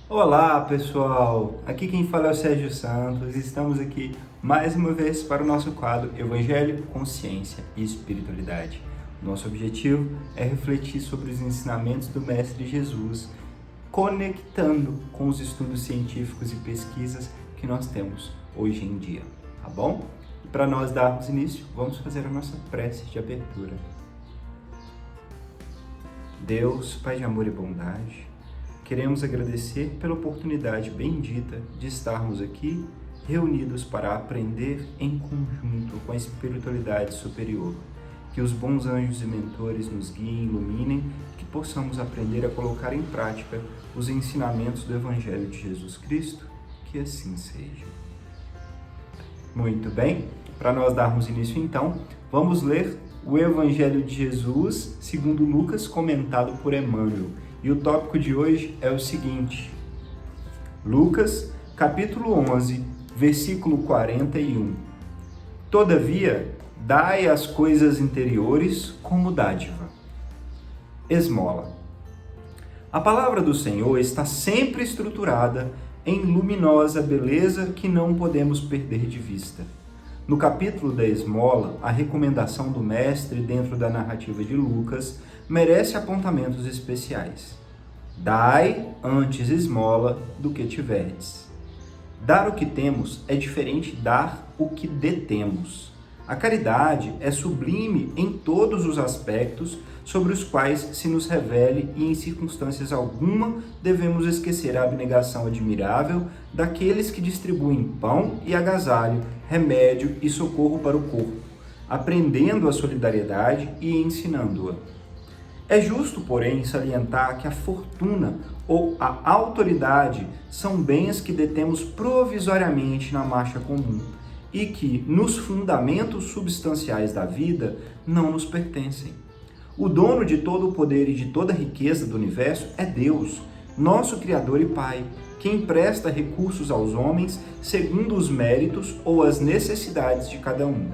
Olá pessoal, aqui quem fala é o Sérgio Santos. Estamos aqui mais uma vez para o nosso quadro Evangelho, Consciência e Espiritualidade. Nosso objetivo é refletir sobre os ensinamentos do Mestre Jesus, conectando com os estudos científicos e pesquisas que nós temos hoje em dia, tá bom? E para nós darmos início, vamos fazer a nossa prece de abertura. Deus, Pai de amor e bondade, queremos agradecer pela oportunidade bendita de estarmos aqui reunidos para aprender em conjunto com a espiritualidade superior. Que os bons anjos e mentores nos guiem e iluminem, que possamos aprender a colocar em prática os ensinamentos do Evangelho de Jesus Cristo, que assim seja. Muito bem, para nós darmos início então, vamos ler o Evangelho de Jesus segundo Lucas, comentado por Emmanuel. E o tópico de hoje é o seguinte: Lucas, capítulo 11, versículo 41. Todavia, dai as coisas interiores como dádiva. Esmola. A palavra do Senhor está sempre estruturada em luminosa beleza que não podemos perder de vista. No capítulo da esmola, a recomendação do Mestre dentro da narrativa de Lucas merece apontamentos especiais. Dai antes esmola do que tiverdes. Dar o que temos é diferente de dar o que detemos. A caridade é sublime em todos os aspectos sobre os quais se nos revele e em circunstâncias alguma devemos esquecer a abnegação admirável daqueles que distribuem pão e agasalho, remédio e socorro para o corpo, aprendendo a solidariedade e ensinando-a. É justo, porém, salientar que a fortuna ou a autoridade são bens que detemos provisoriamente na marcha comum e que, nos fundamentos substanciais da vida, não nos pertencem. O dono de todo o poder e de toda a riqueza do universo é Deus, nosso Criador e Pai, que empresta recursos aos homens segundo os méritos ou as necessidades de cada um.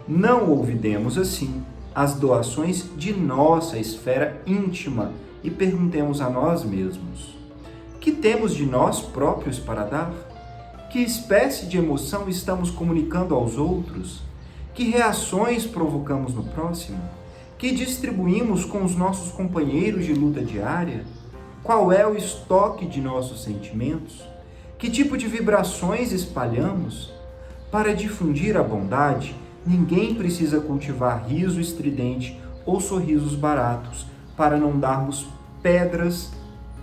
Não olvidemos, assim, as doações de nossa esfera íntima e perguntemos a nós mesmos: que temos de nós próprios para dar? Que espécie de emoção estamos comunicando aos outros? Que reações provocamos no próximo? Que distribuímos com os nossos companheiros de luta diária? Qual é o estoque de nossos sentimentos? Que tipo de vibrações espalhamos? Para difundir a bondade, ninguém precisa cultivar riso estridente ou sorrisos baratos para não darmos pedras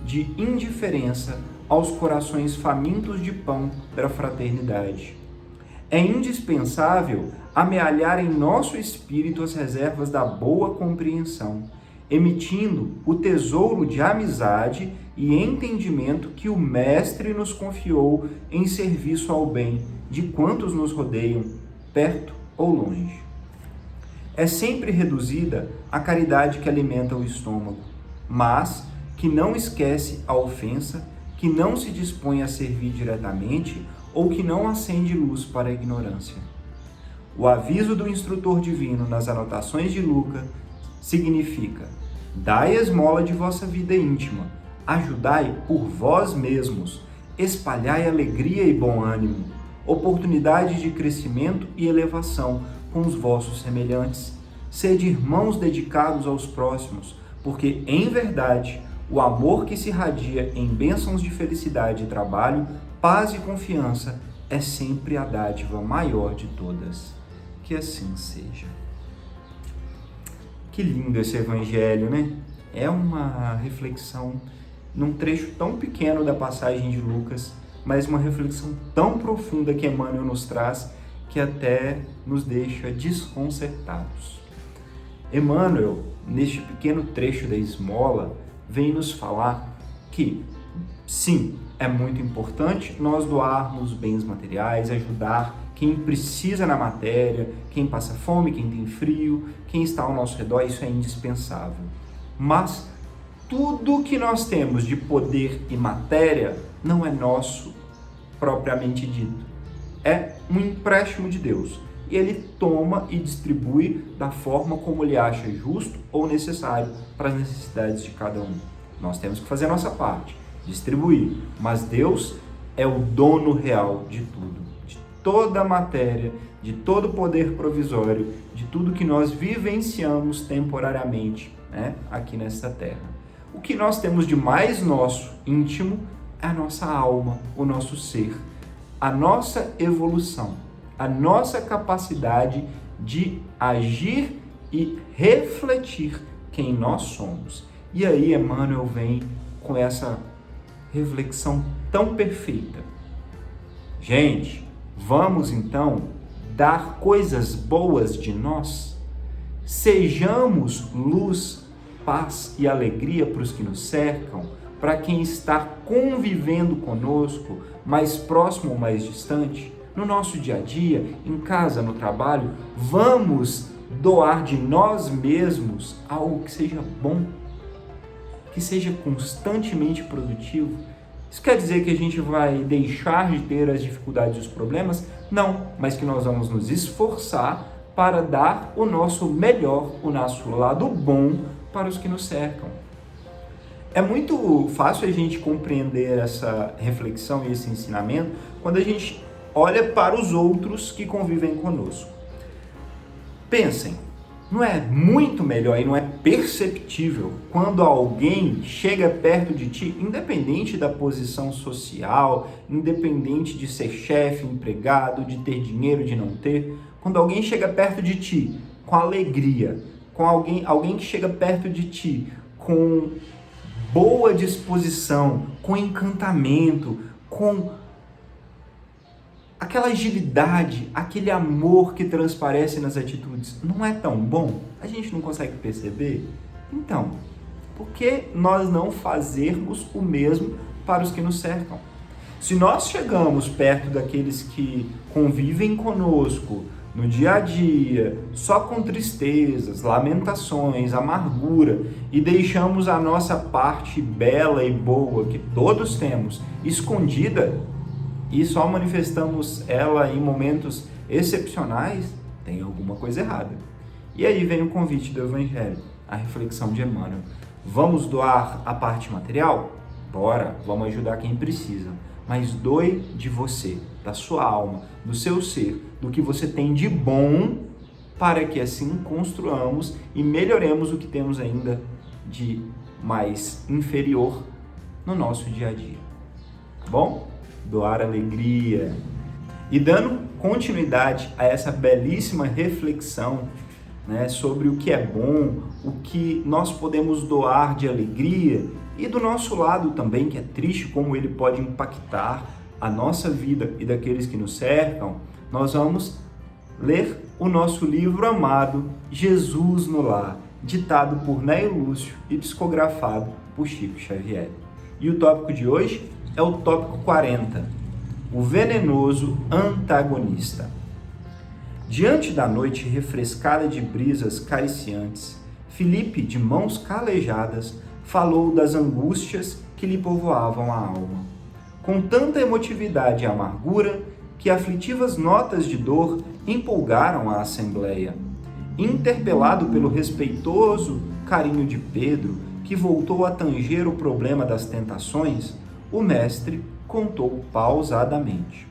de indiferença aos corações famintos de pão da fraternidade. É indispensável amealhar em nosso espírito as reservas da boa compreensão, emitindo o tesouro de amizade e entendimento que o Mestre nos confiou em serviço ao bem de quantos nos rodeiam, perto ou longe. É sempre reduzida a caridade que alimenta o estômago, mas que não esquece a ofensa, que não se dispõe a servir diretamente ou que não acende luz para a ignorância. O aviso do instrutor divino nas anotações de Lucas significa: dai esmola de vossa vida íntima, ajudai por vós mesmos, espalhai alegria e bom ânimo, oportunidades de crescimento e elevação com os vossos semelhantes. Sede irmãos dedicados aos próximos, porque, em verdade, o amor que se irradia em bênçãos de felicidade e trabalho, paz e confiança é sempre a dádiva maior de todas. Que assim seja. Que lindo esse evangelho, né? É uma reflexão num trecho tão pequeno da passagem de Lucas, mas uma reflexão tão profunda que Emmanuel nos traz que até nos deixa desconcertados. Emmanuel, neste pequeno trecho da esmola, vem nos falar que, sim, é muito importante nós doarmos bens materiais, ajudar quem precisa na matéria, quem passa fome, quem tem frio, quem está ao nosso redor, isso é indispensável. Mas tudo que nós temos de poder e matéria não é nosso propriamente dito. É um empréstimo de Deus. E ele toma e distribui da forma como ele acha justo ou necessário para as necessidades de cada um. Nós temos que fazer a nossa parte. distribuir. Mas Deus é o dono real de tudo, de toda a matéria, de todo o poder provisório, de tudo que nós vivenciamos temporariamente, né, aqui nesta terra. O que nós temos de mais nosso, íntimo, é a nossa alma, o nosso ser, a nossa evolução, a nossa capacidade de agir e refletir quem nós somos. E aí Emmanuel vem com essa reflexão tão perfeita. Gente, vamos então dar coisas boas de nós? Sejamos luz, paz e alegria para os que nos cercam, para quem está convivendo conosco, mais próximo ou mais distante, no nosso dia a dia, em casa, no trabalho. Vamos doar de nós mesmos algo que seja bom, que seja constantemente produtivo. Isso quer dizer que a gente vai deixar de ter as dificuldades e os problemas? Não, mas que nós vamos nos esforçar para dar o nosso melhor, o nosso lado bom para os que nos cercam. É muito fácil a gente compreender essa reflexão e esse ensinamento quando a gente olha para os outros que convivem conosco. Pensem, não é muito melhor e não é perceptível quando alguém chega perto de ti, independente da posição social, independente de ser chefe, empregado, de ter dinheiro, de não ter, quando alguém chega perto de ti com alegria, com alguém que chega perto de ti com boa disposição, com encantamento, com aquela agilidade, aquele amor que transparece nas atitudes, não é tão bom? A gente não consegue perceber? Então, por que nós não fazermos o mesmo para os que nos cercam? Se nós chegamos perto daqueles que convivem conosco no dia a dia, só com tristezas, lamentações, amargura, e deixamos a nossa parte bela e boa que todos temos escondida, e só manifestamos ela em momentos excepcionais, tem alguma coisa errada. E aí vem o convite do Evangelho, a reflexão de Emmanuel. Vamos doar a parte material? Bora, vamos ajudar quem precisa. Mas doe de você, da sua alma, do seu ser, do que você tem de bom, para que assim construamos e melhoremos o que temos ainda de mais inferior no nosso dia a dia. Bom? Doar alegria. E dando continuidade a essa belíssima reflexão, né, sobre o que é bom, o que nós podemos doar de alegria, e do nosso lado também, que é triste, como ele pode impactar a nossa vida e daqueles que nos cercam, nós vamos ler o nosso livro amado, Jesus no Lar, ditado por Neio Lúcio e psicografado por Chico Xavier. E o tópico de hoje é o tópico 40, o venenoso antagonista. Diante da noite refrescada de brisas cariciantes, Filipe, de mãos calejadas, falou das angústias que lhe povoavam a alma, com tanta emotividade e amargura que aflitivas notas de dor empolgaram a assembleia. Interpelado pelo respeitoso carinho de Pedro, que voltou a tanger o problema das tentações, o mestre contou pausadamente.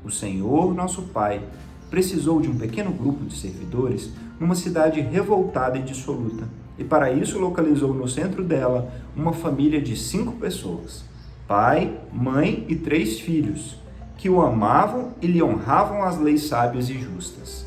O Senhor, nosso Pai, precisou de um pequeno grupo de servidores numa cidade revoltada e dissoluta, e para isso localizou no centro dela uma família de 5 pessoas, pai, mãe e 3 filhos, que o amavam e lhe honravam as leis sábias e justas.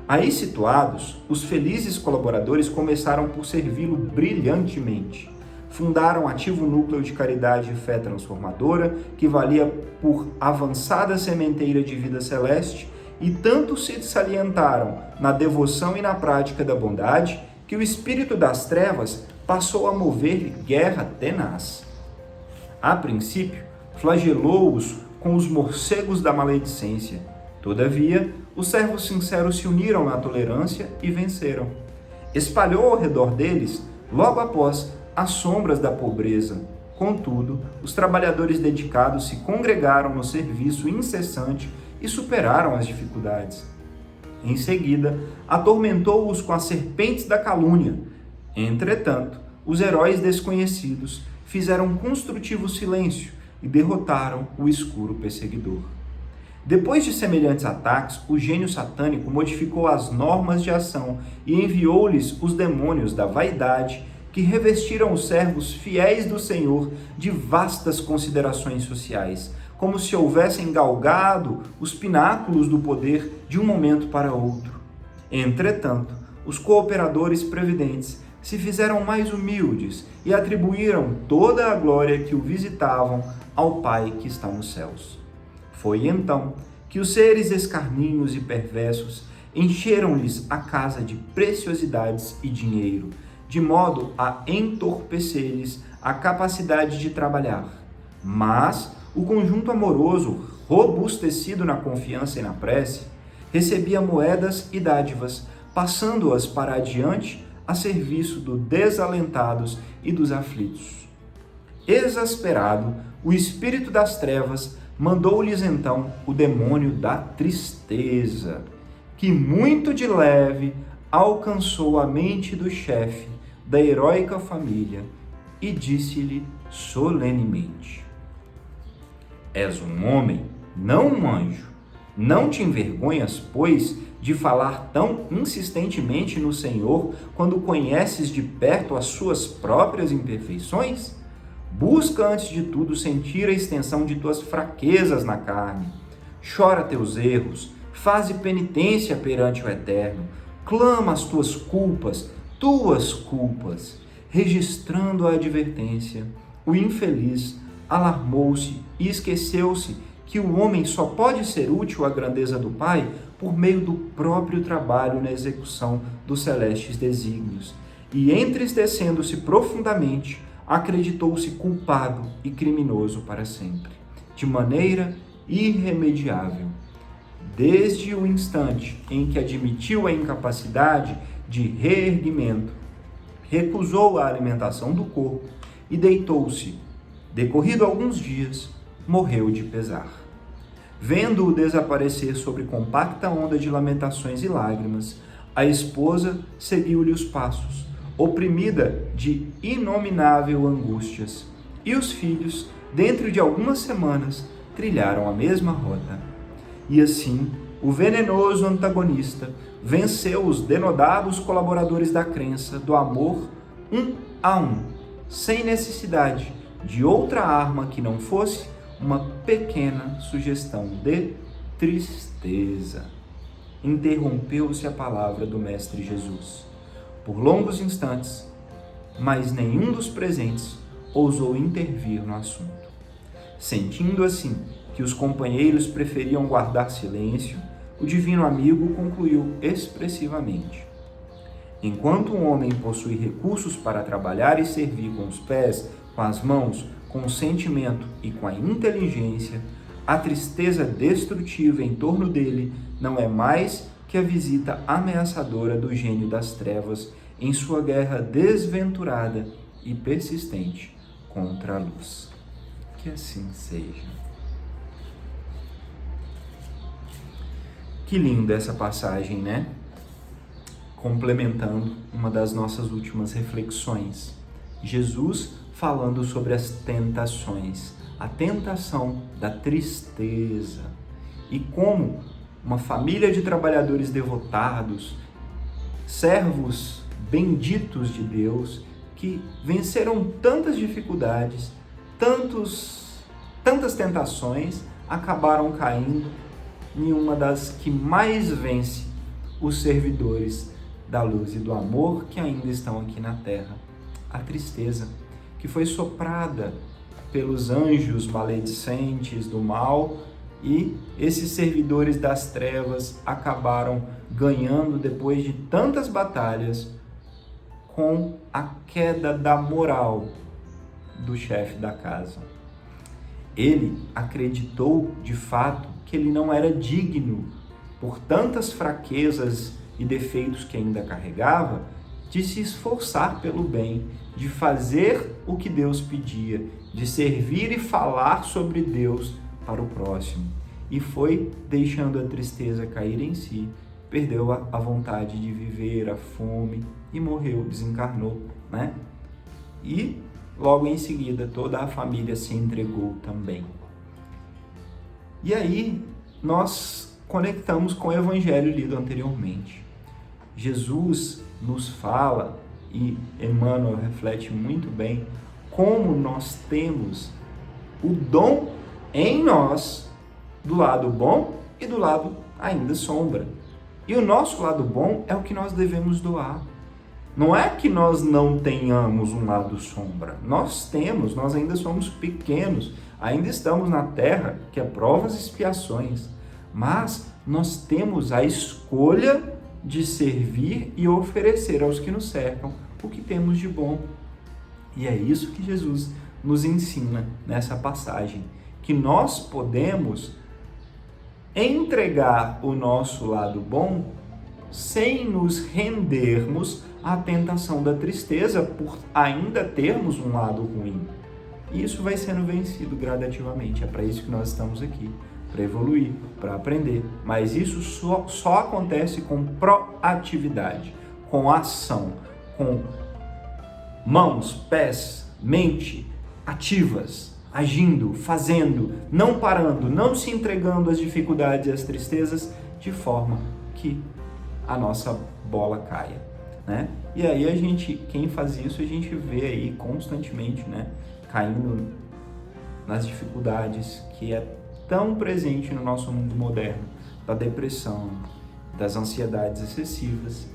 Aí situados, os felizes colaboradores começaram por servi-lo brilhantemente. Fundaram ativo núcleo de caridade e fé transformadora, que valia por avançada sementeira de vida celeste, e tanto se salientaram na devoção e na prática da bondade, que o espírito das trevas passou a mover-lhe guerra tenaz. A princípio, flagelou-os com os morcegos da maledicência. Todavia, os servos sinceros se uniram na tolerância e venceram. Espalhou ao redor deles, logo após, as sombras da pobreza. Contudo, os trabalhadores dedicados se congregaram no serviço incessante e superaram as dificuldades. Em seguida, atormentou-os com as serpentes da calúnia. Entretanto, os heróis desconhecidos fizeram um construtivo silêncio e derrotaram o escuro perseguidor. Depois de semelhantes ataques, o gênio satânico modificou as normas de ação e enviou-lhes os demônios da vaidade que revestiram os servos fiéis do Senhor de vastas considerações sociais, como se houvessem galgado os pináculos do poder de um momento para outro. Entretanto, os cooperadores previdentes se fizeram mais humildes e atribuíram toda a glória que o visitavam ao Pai que está nos céus. Foi então que os seres escarninhos e perversos encheram-lhes a casa de preciosidades e dinheiro, de modo a entorpecer-lhes a capacidade de trabalhar. Mas o conjunto amoroso, robustecido na confiança e na prece, recebia moedas e dádivas, passando-as para adiante a serviço dos desalentados e dos aflitos. Exasperado, o espírito das trevas mandou-lhes então o demônio da tristeza, que muito de leve alcançou a mente do chefe da heróica família e disse-lhe solenemente: És um homem, não um anjo. Não te envergonhas, pois, de falar tão insistentemente no Senhor quando conheces de perto as suas próprias imperfeições? Busca antes de tudo sentir a extensão de tuas fraquezas na carne. Chora teus erros, faze penitência perante o Eterno, clama as tuas culpas, registrando a advertência. O infeliz alarmou-se e esqueceu-se que o homem só pode ser útil à grandeza do Pai por meio do próprio trabalho na execução dos celestes desígnios. E, entristecendo-se profundamente, acreditou-se culpado e criminoso para sempre, de maneira irremediável. Desde o instante em que admitiu a incapacidade de reerguimento, recusou a alimentação do corpo e deitou-se. Decorrido alguns dias, morreu de pesar. Vendo-o desaparecer sobre compacta onda de lamentações e lágrimas, a esposa seguiu-lhe os passos, oprimida de inominável angústias, e os filhos, dentro de algumas semanas, trilharam a mesma rota. E assim, o venenoso antagonista venceu os denodados colaboradores da crença do amor um a um, sem necessidade de outra arma que não fosse uma pequena sugestão de tristeza. Interrompeu-se a palavra do Mestre Jesus. Por longos instantes, mas nenhum dos presentes ousou intervir no assunto. Sentindo assim que os companheiros preferiam guardar silêncio, o divino amigo concluiu expressivamente: enquanto um homem possui recursos para trabalhar e servir com os pés, com as mãos, com o sentimento e com a inteligência, a tristeza destrutiva em torno dele não é mais que a visita ameaçadora do gênio das trevas em sua guerra desventurada e persistente contra a luz. Que assim seja. Que linda essa passagem, né? Complementando uma das nossas últimas reflexões. Jesus falando sobre as tentações, a tentação da tristeza e como uma família de trabalhadores devotados, servos benditos de Deus, que venceram tantas dificuldades, tantas tentações, acabaram caindo em uma das que mais vence os servidores da luz e do amor que ainda estão aqui na terra, a tristeza, que foi soprada pelos anjos maledicentes do mal, e esses servidores das trevas acabaram ganhando, depois de tantas batalhas, com a queda da moral do chefe da casa. Ele acreditou de fato que ele não era digno, por tantas fraquezas e defeitos que ainda carregava, de se esforçar pelo bem, de fazer o que Deus pedia, de servir e falar sobre Deus para o próximo. E foi deixando a tristeza cair em si, perdeu a vontade de viver, a fome e morreu, desencarnou, né? E logo em seguida toda a família se entregou também. E aí nós conectamos com o evangelho lido anteriormente. Jesus nos fala, e Emmanuel reflete muito bem, como nós temos o dom em nós do lado bom e do lado ainda sombra. E o nosso lado bom é o que nós devemos doar. Não é que nós não tenhamos um lado sombra. Nós temos, nós ainda somos pequenos, ainda estamos na terra, que é provas e expiações. Mas nós temos a escolha de servir e oferecer aos que nos cercam o que temos de bom. E é isso que Jesus nos ensina nessa passagem, que nós podemos entregar o nosso lado bom sem nos rendermos à tentação da tristeza por ainda termos um lado ruim. E isso vai sendo vencido gradativamente. É para isso que nós estamos aqui, para evoluir, para aprender. Mas isso só acontece com proatividade, com ação, com mãos, pés, mente ativas, agindo, fazendo, não parando, não se entregando às dificuldades e às tristezas, de forma que a nossa bola caia, né? E aí quem faz isso, a gente vê aí constantemente, né, caindo nas dificuldades que é tão presente no nosso mundo moderno, da depressão, das ansiedades excessivas,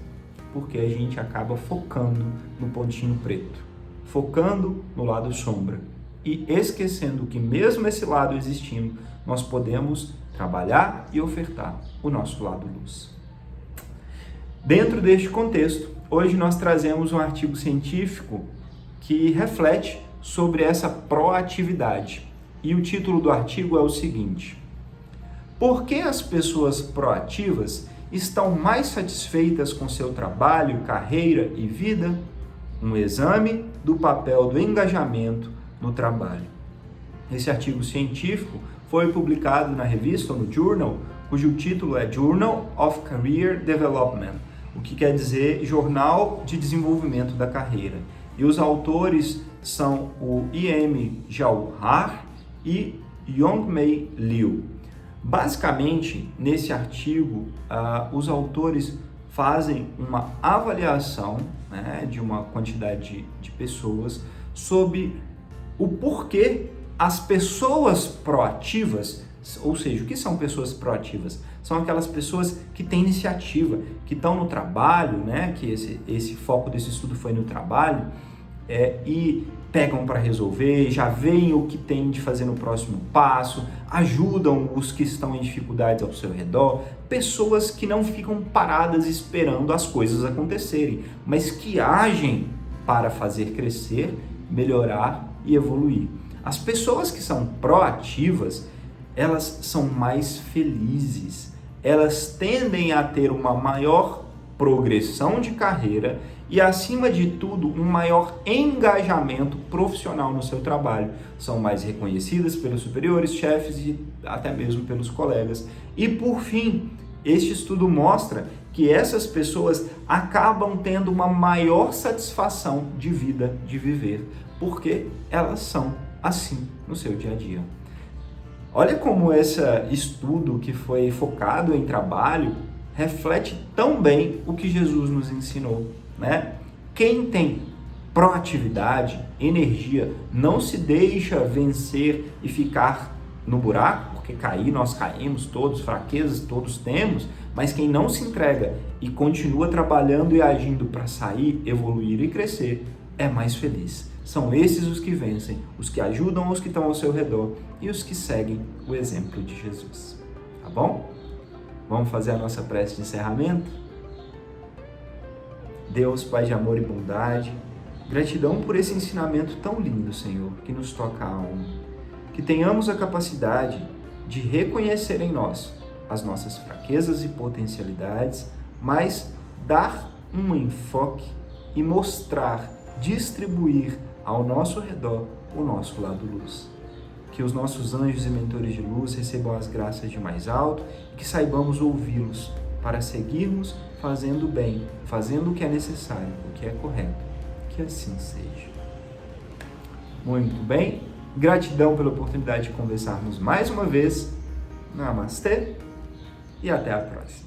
porque a gente acaba focando no pontinho preto, focando no lado sombra e esquecendo que mesmo esse lado existindo, nós podemos trabalhar e ofertar o nosso lado luz. Dentro deste contexto, hoje nós trazemos um artigo científico que reflete sobre essa proatividade. E o título do artigo é o seguinte: por que as pessoas proativas estão mais satisfeitas com seu trabalho, carreira e vida? Um exame do papel do engajamento no trabalho. Esse artigo científico foi publicado na revista, no Journal, cujo título é Journal of Career Development, o que quer dizer Jornal de Desenvolvimento da Carreira. E os autores são o I.M. Jauhar e Youngmei Liu. Basicamente, nesse artigo, os autores fazem uma avaliação, né, de uma quantidade de pessoas sobre o porquê as pessoas proativas, ou seja, o que são pessoas proativas? São aquelas pessoas que têm iniciativa, que estão no trabalho, né, que esse foco desse estudo foi no trabalho, e pegam para resolver, já veem o que tem de fazer no próximo passo, ajudam os que estão em dificuldades ao seu redor, pessoas que não ficam paradas esperando as coisas acontecerem, mas que agem para fazer crescer, melhorar e evoluir. As pessoas que são proativas, elas são mais felizes, elas tendem a ter uma maior progressão de carreira e, acima de tudo, um maior engajamento profissional no seu trabalho. São mais reconhecidas pelos superiores, chefes e até mesmo pelos colegas. E, por fim, este estudo mostra que essas pessoas acabam tendo uma maior satisfação de vida, de viver, porque elas são assim no seu dia a dia. Olha como esse estudo que foi focado em trabalho reflete tão bem o que Jesus nos ensinou, né? Quem tem proatividade, energia, não se deixa vencer e ficar no buraco, porque cair nós caímos todos, fraquezas todos temos, mas quem não se entrega e continua trabalhando e agindo para sair, evoluir e crescer, é mais feliz. São esses os que vencem, os que ajudam os que estão ao seu redor e os que seguem o exemplo de Jesus. Tá bom? Vamos fazer a nossa prece de encerramento? Deus, Pai de amor e bondade, gratidão por esse ensinamento tão lindo, Senhor, que nos toca a alma. Que tenhamos a capacidade de reconhecer em nós as nossas fraquezas e potencialidades, mas dar um enfoque e mostrar, distribuir ao nosso redor o nosso lado luz. Que os nossos anjos e mentores de luz recebam as graças de mais alto e que saibamos ouvi-los para seguirmos fazendo o bem, fazendo o que é necessário, o que é correto. Que assim seja. Muito bem, gratidão pela oportunidade de conversarmos mais uma vez. Namastê e até a próxima.